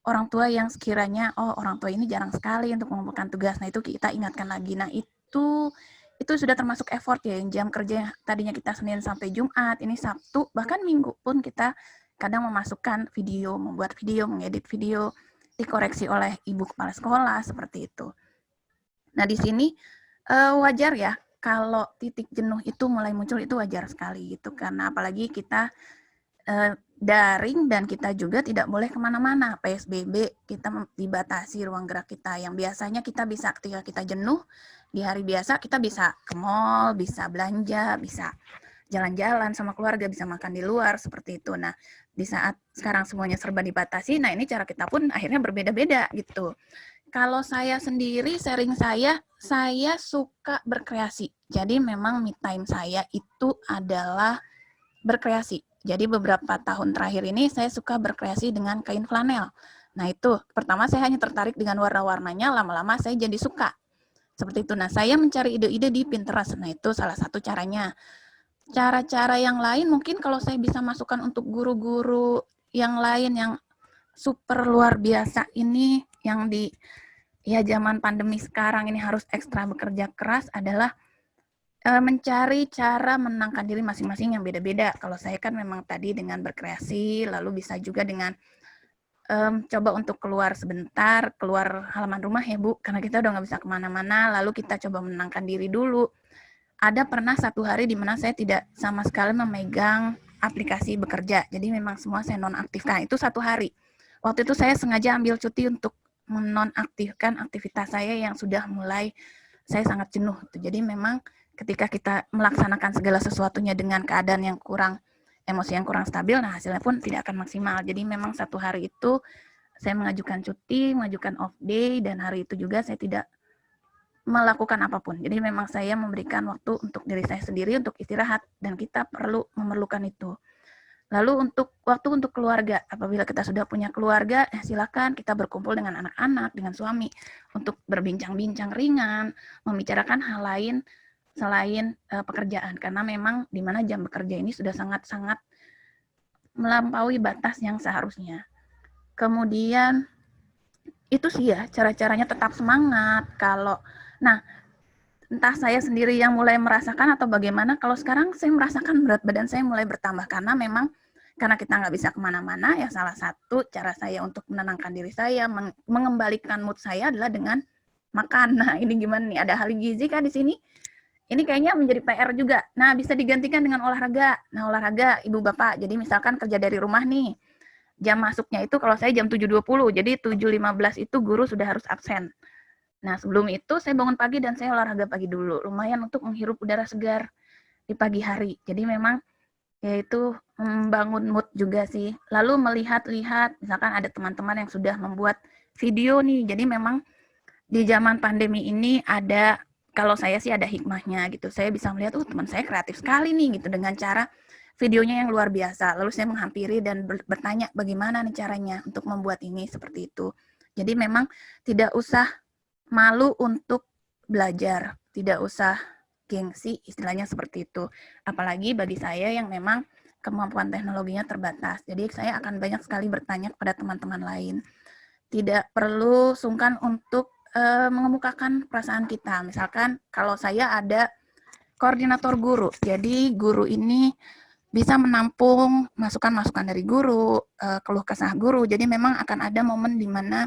orang tua yang sekiranya, orang tua ini jarang sekali untuk mengumpulkan tugas. Nah itu kita ingatkan lagi. Nah itu sudah termasuk effort ya, jam kerja yang tadinya kita Senin sampai Jumat, ini Sabtu, bahkan Minggu pun kita kadang memasukkan video, membuat video, mengedit video, dikoreksi oleh ibu kepala sekolah, seperti itu. Nah, di sini wajar ya, kalau titik jenuh itu mulai muncul itu wajar sekali gitu, karena apalagi kita daring dan kita juga tidak boleh kemana-mana. PSBB, kita dibatasi ruang gerak kita. Yang biasanya kita bisa ketika kita jenuh, di hari biasa kita bisa ke mall, bisa belanja, bisa jalan-jalan sama keluarga, bisa makan di luar, seperti itu. Nah, di saat sekarang semuanya serba dibatasi, nah ini cara kita pun akhirnya berbeda-beda gitu. Kalau saya sendiri, sharing saya suka berkreasi. Jadi memang me time saya itu adalah berkreasi. Jadi beberapa tahun terakhir ini saya suka berkreasi dengan kain flanel. Nah itu, pertama saya hanya tertarik dengan warna-warnanya, lama-lama saya jadi suka. Seperti itu. Nah saya mencari ide-ide di Pinterest. Nah itu salah satu caranya. Cara-cara yang lain mungkin kalau saya bisa masukkan untuk guru-guru yang lain yang super luar biasa ini, yang di zaman pandemi sekarang ini harus ekstra bekerja keras adalah mencari cara menenangkan diri masing-masing yang beda-beda. Kalau saya kan memang tadi dengan berkreasi, lalu bisa juga dengan coba untuk keluar sebentar, keluar halaman rumah ya Bu, karena kita udah nggak bisa kemana-mana, lalu kita coba menenangkan diri dulu. Ada pernah satu hari di mana saya tidak sama sekali memegang aplikasi bekerja, jadi memang semua saya nonaktifkan, itu satu hari. Waktu itu saya sengaja ambil cuti untuk menonaktifkan aktivitas saya yang sudah mulai saya sangat jenuh. Jadi memang ketika kita melaksanakan segala sesuatunya dengan keadaan yang kurang, emosi yang kurang stabil, nah hasilnya pun tidak akan maksimal. Jadi memang satu hari itu saya mengajukan cuti, mengajukan off day, dan hari itu juga saya tidak melakukan apapun. Jadi memang saya memberikan waktu untuk diri saya sendiri untuk istirahat, dan kita memerlukan itu. Lalu untuk waktu untuk keluarga, apabila kita sudah punya keluarga, silakan kita berkumpul dengan anak-anak, dengan suami, untuk berbincang-bincang ringan, membicarakan hal lain selain pekerjaan, karena memang di mana jam bekerja ini sudah sangat-sangat melampaui batas yang seharusnya. Kemudian itu sih ya cara-caranya tetap semangat. Nah entah saya sendiri yang mulai merasakan atau bagaimana, kalau sekarang saya merasakan berat badan saya mulai bertambah karena kita nggak bisa kemana-mana, ya salah satu cara saya untuk menenangkan diri saya, mengembalikan mood saya adalah dengan makan. Nah ini gimana nih, ada ahli gizi kah di sini? Ini kayaknya menjadi PR juga. Nah bisa digantikan dengan olahraga. Nah olahraga ibu bapak, jadi misalkan kerja dari rumah nih, jam masuknya itu kalau saya jam 7.20, jadi 7.15 itu guru sudah harus absen. Nah, sebelum itu saya bangun pagi dan saya olahraga pagi dulu. Lumayan untuk menghirup udara segar di pagi hari. Jadi memang yaitu membangun mood juga sih. Lalu melihat-lihat, misalkan ada teman-teman yang sudah membuat video nih. Jadi memang di zaman pandemi ini ada, kalau saya sih ada hikmahnya gitu. Saya bisa melihat, teman saya kreatif sekali nih gitu dengan cara videonya yang luar biasa. Lalu saya menghampiri dan bertanya bagaimana nih caranya untuk membuat ini seperti itu. Jadi memang tidak usah malu untuk belajar, tidak usah gengsi, istilahnya seperti itu. Apalagi bagi saya yang memang kemampuan teknologinya terbatas. Jadi saya akan banyak sekali bertanya kepada teman-teman lain. Tidak perlu sungkan untuk mengemukakan perasaan kita. Misalkan kalau saya ada koordinator guru, jadi guru ini bisa menampung masukan-masukan dari guru, keluh kesah guru. Jadi memang akan ada momen di mana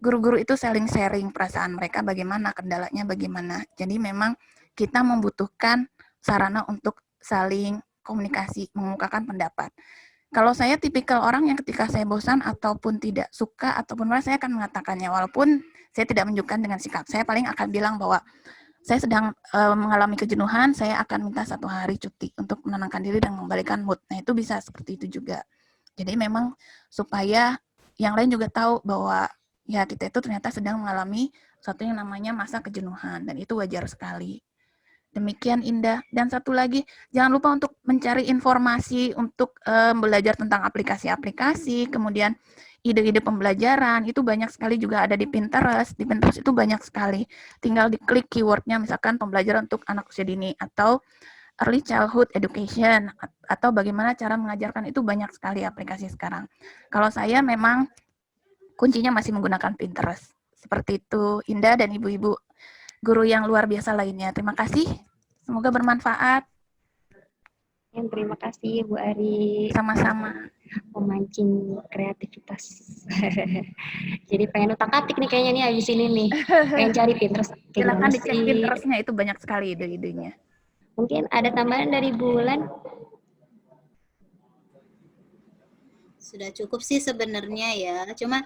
guru-guru itu saling sharing perasaan mereka bagaimana, kendalanya bagaimana. Jadi memang kita membutuhkan sarana untuk saling komunikasi, mengemukakan pendapat. Kalau saya tipikal orang yang ketika saya bosan ataupun tidak suka ataupun marah, saya akan mengatakannya. Walaupun saya tidak menunjukkan dengan sikap, saya paling akan bilang bahwa saya sedang mengalami kejenuhan, saya akan minta 1 hari cuti untuk menenangkan diri dan mengembalikan mood. Nah itu bisa seperti itu juga. Jadi memang supaya yang lain juga tahu bahwa ya kita itu ternyata sedang mengalami sesuatu yang namanya masa kejenuhan, dan itu wajar sekali. Demikian Indah. Dan satu lagi, jangan lupa untuk mencari informasi untuk belajar tentang aplikasi-aplikasi, kemudian ide-ide pembelajaran, itu banyak sekali juga ada di Pinterest. Di Pinterest itu banyak sekali. Tinggal diklik keywordnya, misalkan pembelajaran untuk anak usia dini, atau early childhood education, atau bagaimana cara mengajarkan, itu banyak sekali aplikasi sekarang. Kalau saya memang kuncinya masih menggunakan Pinterest. Seperti itu, Indah dan ibu-ibu guru yang luar biasa lainnya. Terima kasih. Semoga bermanfaat. Terima kasih Bu Ari, Sama-sama. memancing kreativitas. Jadi pengen utak-atik nih kayaknya nih abis ini nih. Pengen cari Pinterest kayak Silakan gimana dicek sih. Pinterest-nya, itu banyak sekali ide-idenya. Mungkin ada tambahan dari Bulan. Sudah cukup sih sebenarnya ya. Cuma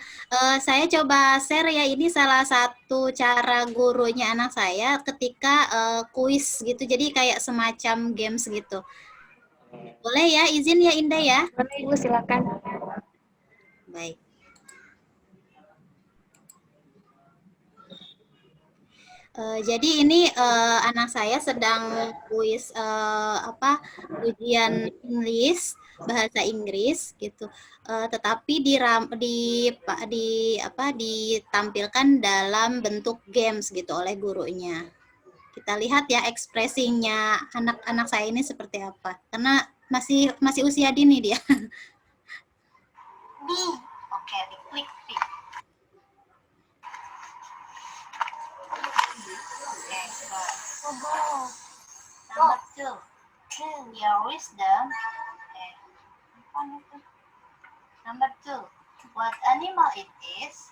saya coba share ya, ini salah satu cara gurunya anak saya ketika kuis gitu. Jadi kayak semacam games gitu. Boleh ya, izin ya Indah ya? Boleh Ibu, silakan. Baik. Jadi ini anak saya sedang kuis ujian English, bahasa Inggris gitu. Tetapi ditampilkan dalam bentuk games gitu oleh gurunya. Kita lihat ya ekspresinya anak-anak saya ini seperti apa. Karena masih usia dini dia. Oke, diklik B. Number 2. Your wisdom. Number 2. What animal it is?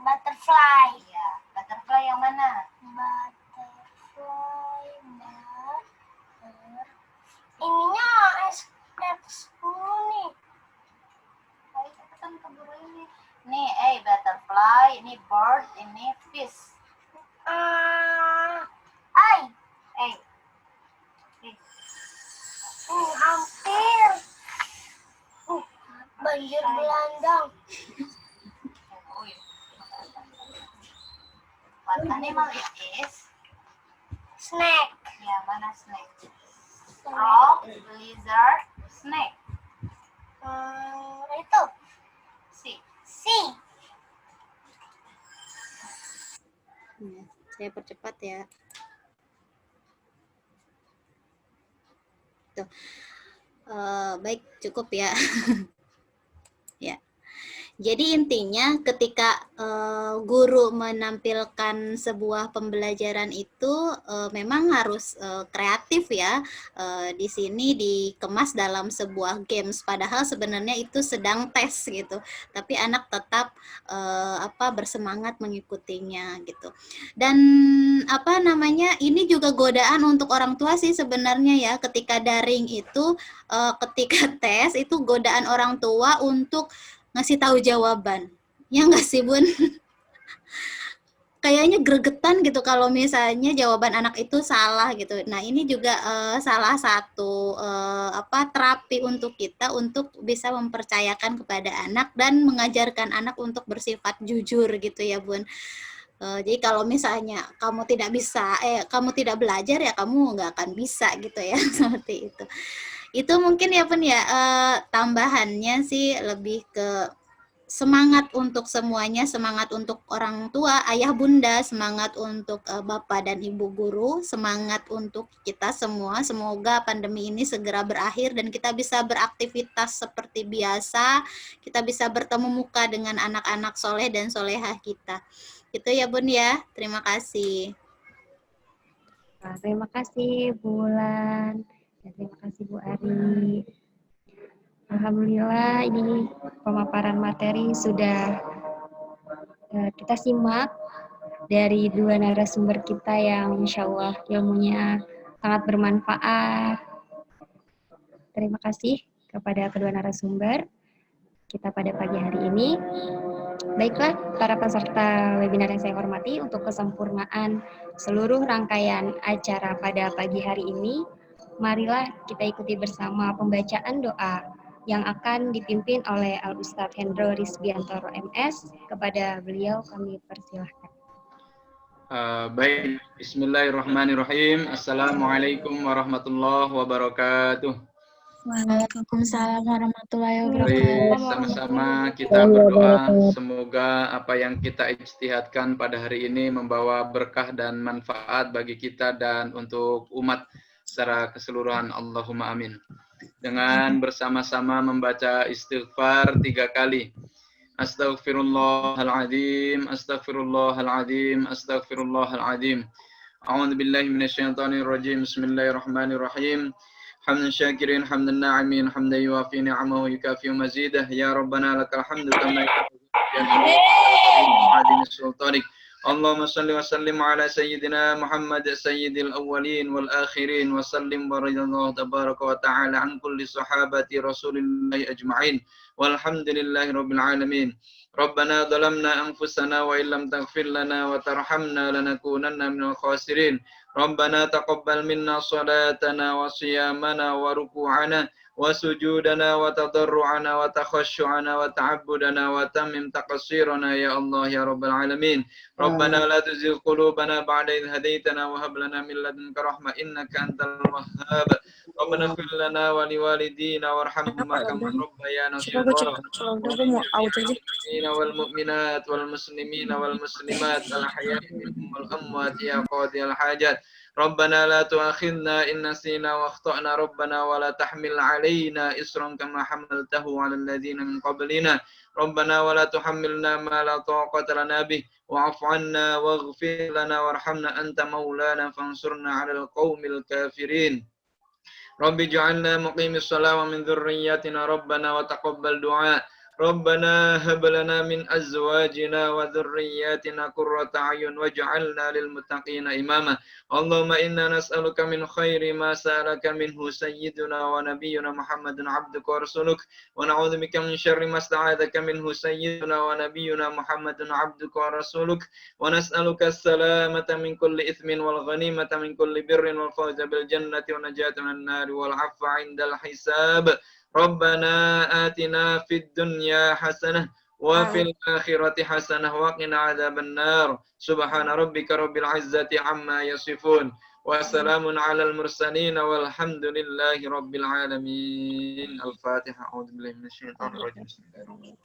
Butterfly. Ya, butterfly yang mana? Butterfly. Ininya S10 nih. Ayo cepetan keburu ini. Nih, butterfly, ini bird, ini fish. Hampir. Banjir Belandang. What animal it is? Snack. Ya, mana snake? Frog, lizard, snake. Itu. Si. Saya percepat ya. Tuh. Baik, cukup ya. Ya. Jadi intinya ketika guru menampilkan sebuah pembelajaran itu memang harus kreatif ya. Di sini dikemas dalam sebuah games, padahal sebenarnya itu sedang tes gitu. Tapi anak tetap bersemangat mengikutinya gitu. Dan ini juga godaan untuk orang tua sih sebenarnya ya. Ketika daring itu, ketika tes itu godaan orang tua untuk ngasih tahu jawaban. Ya nggak sih, Bun? Kayaknya gregetan gitu kalau misalnya jawaban anak itu salah gitu. Nah, ini juga salah satu terapi untuk kita untuk bisa mempercayakan kepada anak dan mengajarkan anak untuk bersifat jujur gitu ya, Bun. Jadi kalau misalnya kamu tidak belajar ya kamu nggak akan bisa gitu ya, seperti itu. Itu mungkin ya Bun ya, tambahannya sih lebih ke semangat untuk semuanya, semangat untuk orang tua, ayah bunda, semangat untuk bapak dan ibu guru, semangat untuk kita semua. Semoga pandemi ini segera berakhir dan kita bisa beraktivitas seperti biasa, kita bisa bertemu muka dengan anak-anak soleh dan solehah kita. Itu ya Bun ya, terima kasih. Terima kasih Bulan. Terima kasih Bu Ari. Alhamdulillah ini pemaparan materi sudah kita simak dari dua narasumber kita yang insya Allah ilmunya sangat bermanfaat. Terima kasih kepada kedua narasumber kita pada pagi hari ini. Baiklah para peserta webinar yang saya hormati, untuk kesempurnaan seluruh rangkaian acara pada pagi hari ini, marilah kita ikuti bersama pembacaan doa yang akan dipimpin oleh Al-Ustadz Hendro Rizbiantoro MS. Kepada beliau kami persilahkan. Baik, bismillahirrahmanirrahim. Assalamualaikum warahmatullahi wabarakatuh. Waalaikumsalam warahmatullahi Mari wabarakatuh. sama-sama kita berdoa, semoga apa yang kita ijtihadkan pada hari ini membawa berkah dan manfaat bagi kita dan untuk umat secara keseluruhan. Allahumma amin. Dengan bersama-sama membaca istighfar 3 kali. Astaghfirullahaladzim, astaghfirullahaladzim, astaghfirullahaladzim. A'udzu billahi minasyaitonir rajim. Bismillahirrahmanirrahim. حمدا شاكرين حمدا ناعمين حمدا يوافي نعمه ويكافئ مزيده يا ربنا لك الحمد كما ينبغي سلطانك. اللهم صل وسلم على سيدنا محمد سيد الأولين والآخرين وسلم ورضي الله تبارك وتعالى عن كل صحابة رسول الله أجمعين والحمد لله رب العالمين. ربنا ظلمنا أنفسنا وإن لم تغفر لنا وترحمنا لنكونن من الخاسرين. ربنا تقبل منا صلاتنا وصيامنا وركوعنا وسجودنا وتضرعنا وتخشعنا وتعبدنا وتمم تقصيرنا يا الله يا رب العالمين. ربنا لا تزغ قلوبنا بعد إذ هديتنا وهب لنا من لدنك رحمة إنك أنت الوهاب. ربنا اغفر لنا ولوالدينا وارحمهما كما ربيانا صغارا. المؤمنين والمؤمنات والمسلمين والمسلمات الأحياء منهم والأموات يا قاضي الحاجات. ربنا لا تؤاخذنا إن نسينا واخطأنا ربنا ولا تحمل علينا إصرا كما حملته على الذين من قبلنا. ربنا ولا تحملنا ما لا طاقة لنا به واعف عنا واغفر لنا وارحمنا أنت مولانا فانصرنا على القوم الكافرين. رب اجعلنا مقيم الصلاة ومن ذرياتنا ربنا وتقبل دعاء. ربنا هب لنا من أزواجنا وذرياتنا قرة أعين واجعلنا للمتقين إماما. اللهم إنا نسألك من خير ما سألك منه سيدنا ونبينا محمد عبدك ورسولك ونعوذ بك من شر ما استعاذك منه سيدنا ونبينا محمد عبدك ورسولك ونسألك السلامة من كل إثم والغنيمة من كل بر والفوز بالجنة والنجاة من النار والعفو عند الحساب. ربنا آتنا في الدنيا حسنة وفي الآخرة حسنة وقنا عذاب النار. سبحان ربك رب العزة عما يصفون وسلام على المرسلين والحمد لله رب العالمين. الفاتحة. أعوذ بالله من الشيطان الرجيم. بسم الله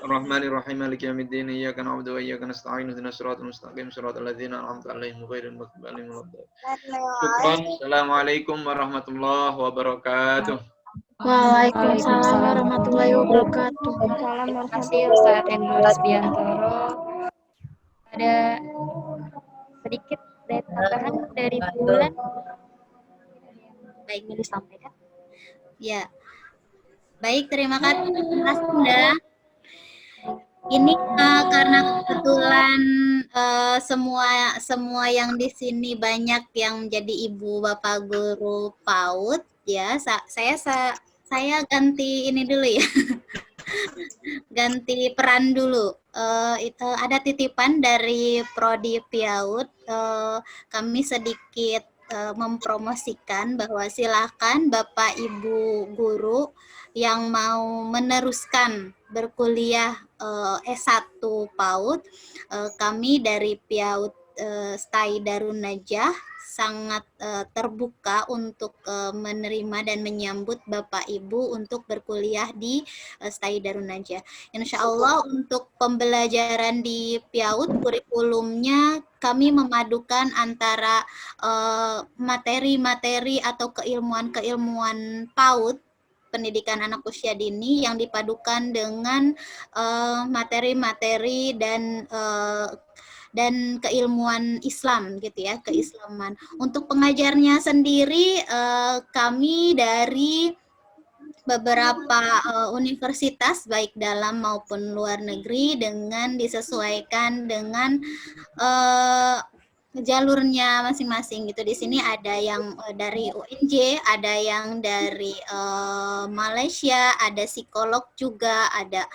الرحمن الرحيم مالك يوم الدين إياك نعبد وإياك نستعين اهدنا الصراط المستقيم صراط الذين أنعمت عليهم غير المغضوب عليهم ولا الضالين. شكرا. السلام عليكم ورحمة الله وبركاته. Waalaikumsalam warahmatullahi wabarakatuh. Terima kasih Ustadz Endros Biantoro. Ada sedikit dari tambahan dari Bulan Baik, yang disampaikan. ya. Baik, terima kasih Mas Bunda. Ini karena kebetulan semua yang di sini banyak yang menjadi ibu bapak guru PAUD ya. Saya ganti ini dulu ya. Ganti peran dulu. Itu ada titipan dari Prodi PAUD. Kami sedikit mempromosikan bahwa silakan Bapak Ibu guru yang mau meneruskan berkuliah S1 PAUD, kami dari PAUD STAI Darun Najah sangat terbuka untuk menerima dan menyambut Bapak Ibu untuk berkuliah di STAI Darun Najah. Insya Allah untuk pembelajaran di PAUD kurikulumnya kami memadukan antara materi-materi atau keilmuan-keilmuan PAUD pendidikan anak usia dini yang dipadukan dengan materi-materi dan keilmuan Islam gitu ya, keislaman. Untuk pengajarnya sendiri kami dari beberapa universitas baik dalam maupun luar negeri dengan disesuaikan dengan jalurnya masing-masing gitu. Di sini ada yang dari UNJ, ada yang dari Malaysia, ada psikolog juga, ada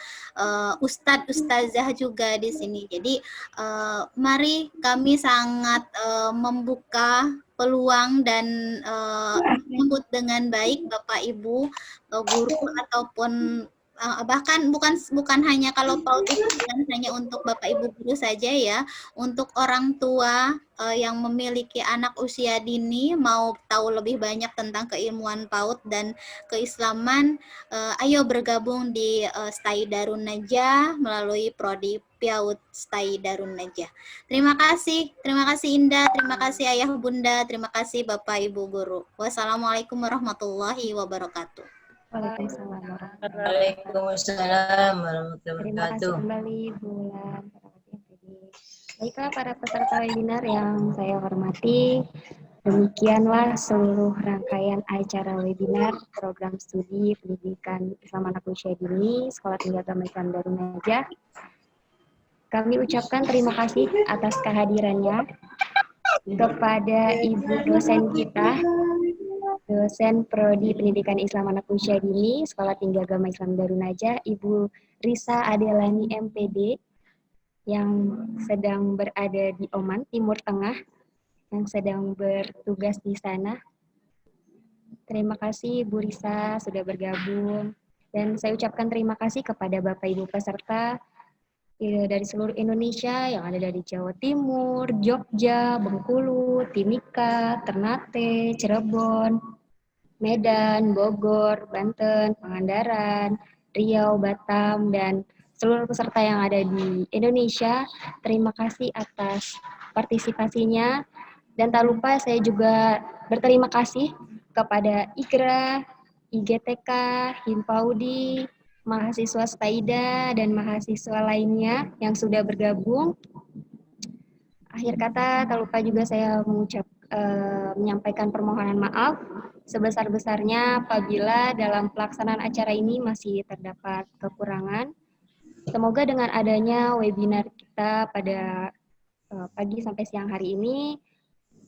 ustadzah juga di sini. Jadi mari kami sangat membuka peluang dan menyambut dengan baik Bapak Ibu guru ataupun bahkan bukan hanya kalau PAUD itu bukan hanya untuk Bapak Ibu guru saja ya, untuk orang tua yang memiliki anak usia dini mau tahu lebih banyak tentang keilmuan PAUD dan keislaman, ayo bergabung di STAI Darun Najah melalui Prodi PAUD STAI Darun Najah. Terima kasih Indah, terima kasih Ayah Bunda, terima kasih Bapak Ibu guru. Wassalamualaikum warahmatullahi wabarakatuh. Waalaikumsalam warahmatullahi Waalaikumsalam warahmatullahi Terima kasih wabarakatuh. kembali Bulan. Baiklah para peserta webinar yang saya hormati, Demikianlah seluruh rangkaian acara webinar program studi pendidikan Islam Anak Usia Dini Sekolah Tinggi Agama Islam Darun Najah. Kami ucapkan terima kasih atas kehadirannya kepada Ibu dosen kita, dosen Prodi Pendidikan Islam Anak Usia Dini Sekolah Tinggi Agama Islam Darun Najah, Ibu Risa Adelani MPD, yang sedang berada di Oman, Timur Tengah, yang sedang bertugas di sana. Terima kasih Bu Risa sudah bergabung. Dan saya ucapkan terima kasih kepada Bapak Ibu peserta dari seluruh Indonesia yang ada dari Jawa Timur, Jogja, Bengkulu, Timika, Ternate, Cirebon, Medan, Bogor, Banten, Pangandaran, Riau, Batam, dan seluruh peserta yang ada di Indonesia. Terima kasih atas partisipasinya. Dan tak lupa saya juga berterima kasih kepada IGRA, IGTK, Himpaudi, mahasiswa STAIDA, dan mahasiswa lainnya yang sudah bergabung. Akhir kata, tak lupa juga saya menyampaikan permohonan maaf sebesar-besarnya apabila dalam pelaksanaan acara ini masih terdapat kekurangan. Semoga dengan adanya webinar kita pada pagi sampai siang hari ini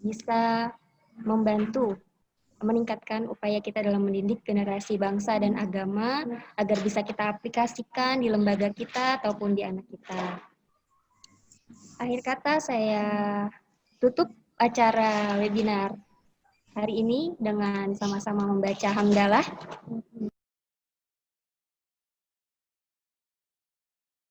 bisa membantu meningkatkan upaya kita dalam mendidik generasi bangsa dan agama agar bisa kita aplikasikan di lembaga kita ataupun di anak kita. Akhir kata saya tutup acara webinar hari ini dengan sama-sama membaca hamdalah.